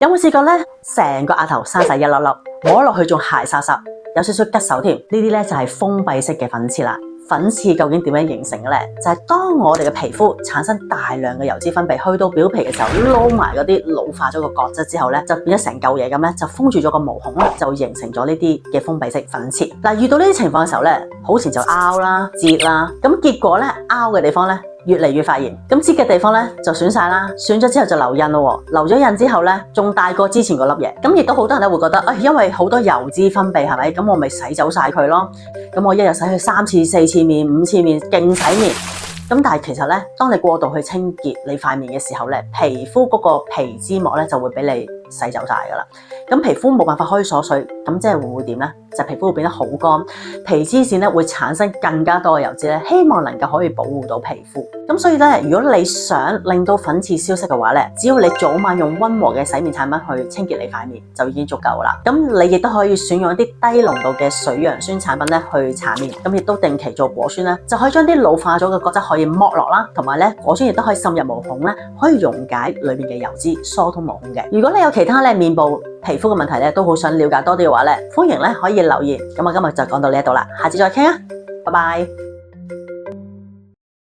有冇試過咧？成個額頭生晒一粒粒，摸落去仲鞋沙沙，有少少吉手添。呢啲咧就係封閉式嘅粉刺啦。粉刺究竟點樣形成嘅咧？就係當我哋嘅皮膚產生大量嘅油脂分泌，去到表皮嘅時候，撈埋嗰啲老化咗個角質之後咧，就變咗成嚿嘢咁咧，就封住咗個毛孔啦，就形成咗呢啲嘅封閉式粉刺。嗱，遇到呢啲情況嘅時候咧，好似就拗啦、折啦，咁結果咧拗嘅地方咧，越嚟越發炎，咁折嘅地方咧就損晒啦，損咗之後就留印咯，留咗印之後咧仲大過之前嗰粒嘢，咁亦都好多人咧會覺得，因為好多油脂分泌係咪？咁我咪洗走晒佢咯，咁我一日洗去3次、4次面、5次面，勁洗面。咁但係其實咧，當你過度去清潔你塊面嘅時候咧，皮膚嗰個皮脂膜咧就會俾你洗走晒噶啦。咁皮膚冇辦法可以鎖水，咁即係會點咧？就皮膚會變得好乾，皮脂腺咧會產生更加多嘅油脂咧，希望能夠可以保護到皮膚。咁所以咧，如果你想令到粉刺消失嘅話咧，只要你早晚用溫和嘅洗面產品去清潔你塊面就已經足夠啦。咁你亦都可以選用一啲低濃度嘅水楊酸產品咧去搽面，咁亦都定期做果酸咧，就可以將啲老化咗嘅角質可以剝落啦，同埋咧果酸亦都可以滲入毛孔咧，可以溶解裏面嘅油脂，疏通毛孔嘅。如果你有其他咧面部皮膚嘅問題咧，都好想了解多啲嘅話咧，歡迎咧可以留言。咁我今日就講到呢一度啦，下次再傾啊，拜拜。